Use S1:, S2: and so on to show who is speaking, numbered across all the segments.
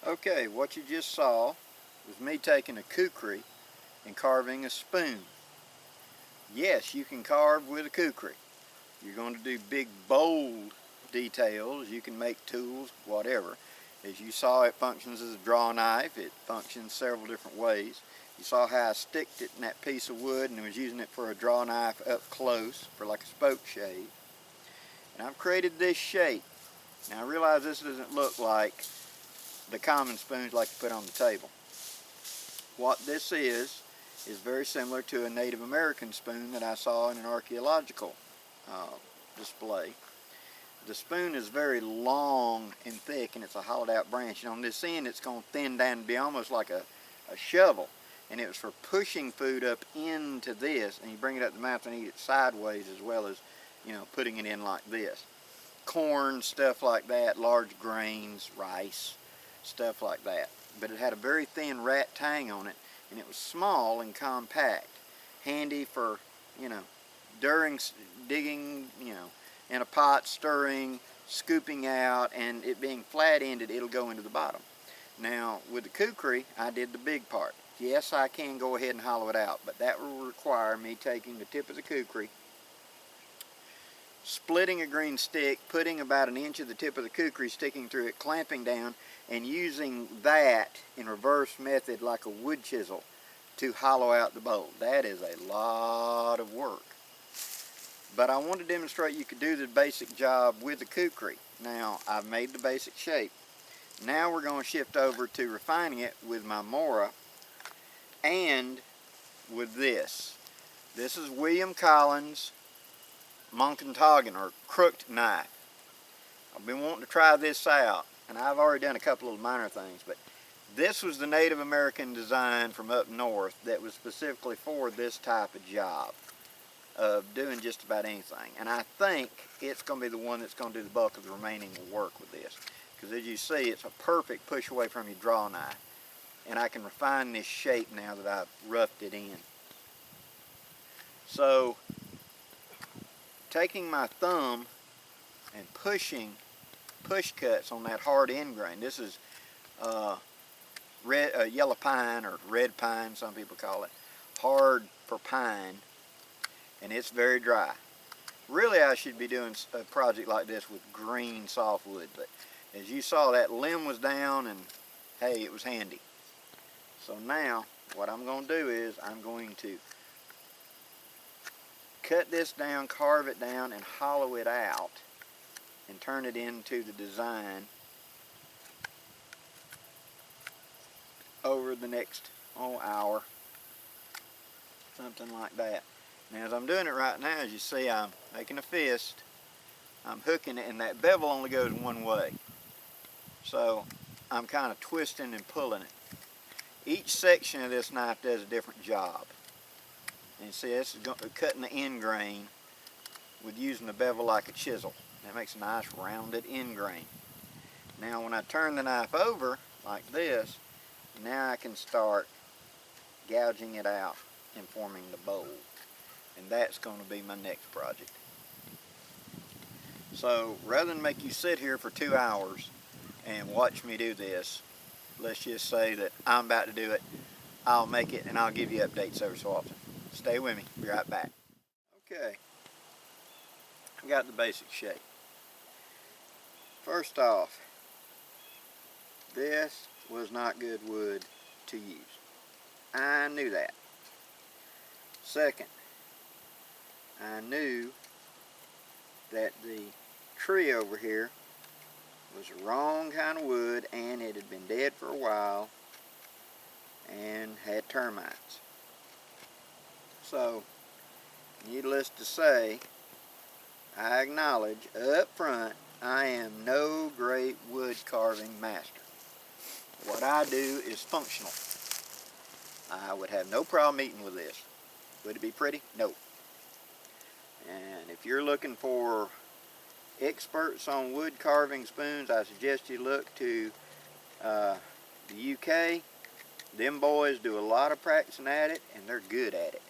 S1: Okay, what you just saw was me taking a kukri and carving a spoon. Yes, you can carve with a kukri. You're going to do big, bold details. You can make tools, whatever. As you saw, it functions as a draw knife. It functions several different ways. You saw how I sticked it in that piece of wood and was using it for a draw knife up close for like a spoke shave. And I've created this shape. Now I realize this doesn't look like the common spoons like to put on the table. What this is very similar to a Native American spoon that I saw in an archaeological display. The spoon is very long and thick, and it's a hollowed out branch, and on this end it's going to thin down and be almost like a shovel, and it was for pushing food up into this, and you bring it up the mouth and eat it sideways, as well as, you know, putting it in like this. Corn, stuff like that, large grains, rice, stuff like that. But it had a very thin rat tang on it, and it was small and compact, handy for, you know, digging, you know, in a pot, stirring, scooping out, and it being flat-ended, it'll go into the bottom. Now, with the kukri, I did the big part. Yes, I can go ahead and hollow it out, but that will require me taking the tip of the kukri, splitting a green stick, putting about an inch of the tip of the kukri, sticking through it, clamping down, and using that in reverse method like a wood chisel to hollow out the bowl. That is a lot of work. But I want to demonstrate you could do the basic job with the kukri. Now, I've made the basic shape. Now we're going to shift over to refining it with my Mora and with this. This is William Collins' Monkentoggin, or crooked knife. I've been wanting to try this out, and I've already done a couple of minor things, but this was the Native American design from up north that was specifically for this type of job of doing just about anything. And I think it's going to be the one that's going to do the bulk of the remaining work with this, because as you see, it's a perfect push away from your draw knife, and I can refine this shape now that I've roughed it in. So taking my thumb and pushing push cuts on that hard end grain. This is yellow pine, or red pine, some people call it. Hard for pine, and it's very dry. Really, I should be doing a project like this with green softwood, but as you saw, that limb was down, and hey, it was handy. So now, what I'm going to do is I'm going to cut this down, carve it down, and hollow it out, and turn it into the design over the next hour, something like that. Now, as I'm doing it right now, as you see, I'm making a fist, I'm hooking it, and that bevel only goes one way, so I'm kind of twisting and pulling it. Each section of this knife does a different job. And see, this is cutting the end grain with using the bevel like a chisel. That makes a nice rounded end grain. Now when I turn the knife over like this, now I can start gouging it out and forming the bowl. And that's going to be my next project. So rather than make you sit here for 2 hours and watch me do this, let's just say that I'm about to do it, I'll make it, and I'll give you updates every so often. Stay with me, be right back. Okay, I got the basic shape. First off, this was not good wood to use. I knew that. Second, I knew that the tree over here was the wrong kind of wood, and it had been dead for a while and had termites. So, needless to say, I acknowledge up front, I am no great wood carving master. What I do is functional. I would have no problem eating with this. Would it be pretty? No. And if you're looking for experts on wood carving spoons, I suggest you look to the UK. Them boys do a lot of practicing at it, and they're good at it.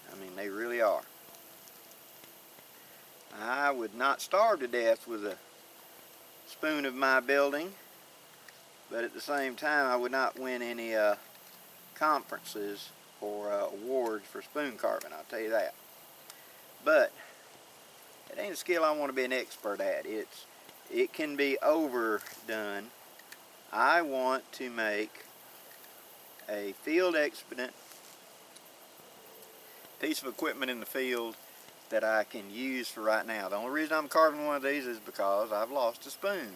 S1: I mean, they really are. I would not starve to death with a spoon of my building, but at the same time I would not win any conferences or awards for spoon carving, I'll tell you that. But it ain't a skill I want to be an expert at. It can be overdone. I want to make a field expedient piece of equipment in the field that I can use for right now. The only reason I'm carving one of these is because I've lost a spoon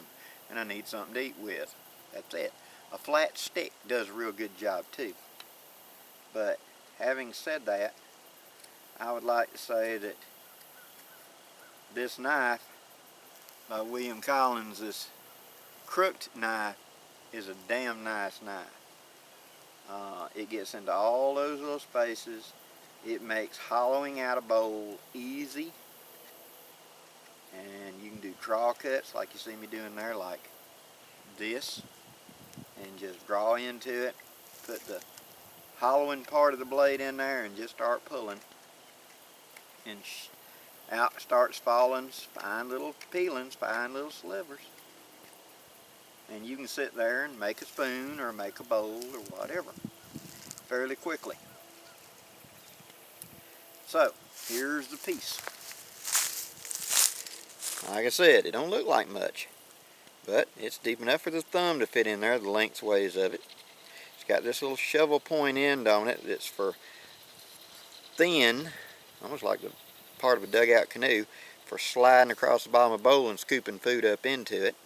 S1: and I need something to eat with. That's it. A flat stick does a real good job too. But having said that, I would like to say that this knife by William Collins, this crooked knife, is a damn nice knife. It gets into all those little spaces. It makes hollowing out a bowl easy, and you can do draw cuts like you see me doing there, like this, and just draw into it, put the hollowing part of the blade in there and just start pulling, and out starts falling fine little peelings, fine little slivers, and you can sit there and make a spoon or make a bowl or whatever fairly quickly. So here's the piece. Like I said, it don't look like much, but it's deep enough for the thumb to fit in there, the lengthways of it. It's got this little shovel point end on it that's for thin, almost like the part of a dugout canoe, for sliding across the bottom of a bowl and scooping food up into it.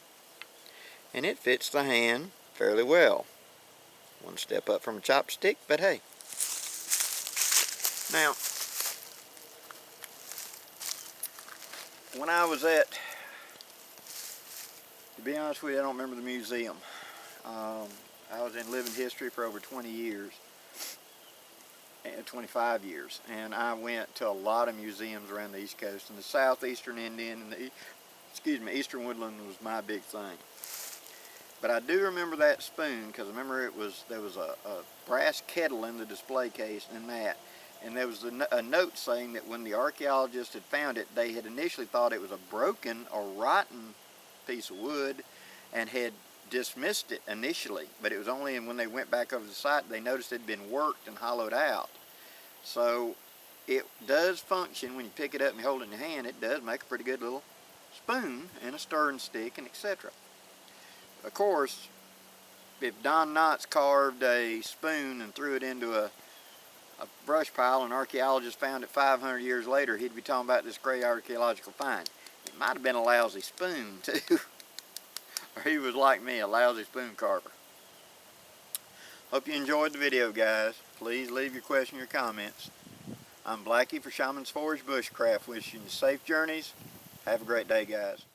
S1: And it fits the hand fairly well. One step up from a chopstick, but hey. Now, when I was at, to be honest with you, I don't remember the museum. I was in living history for over 20 years, 25 years, and I went to a lot of museums around the East Coast, and the southeastern Indian and the eastern Woodland was my big thing. But I do remember that spoon because I remember there was a brass kettle in the display case and that. And there was a note saying that when the archaeologists had found it, they had initially thought it was a broken or rotten piece of wood and had dismissed it initially. But it was only when they went back over the site they noticed it had been worked and hollowed out. So it does function when you pick it up and hold it in your hand. It does make a pretty good little spoon and a stirring stick and etc. Of course, if Don Knotts carved a spoon and threw it into a brush pile and archaeologists found it 500 years later, he'd be talking about this great archaeological find. It might have been a lousy spoon too. Or he was like me, a lousy spoon carver. Hope you enjoyed the video, guys. Please leave your question or comments. I'm Blackie for Shaman's Forge Bushcraft, wishing you safe journeys. Have a great day, guys.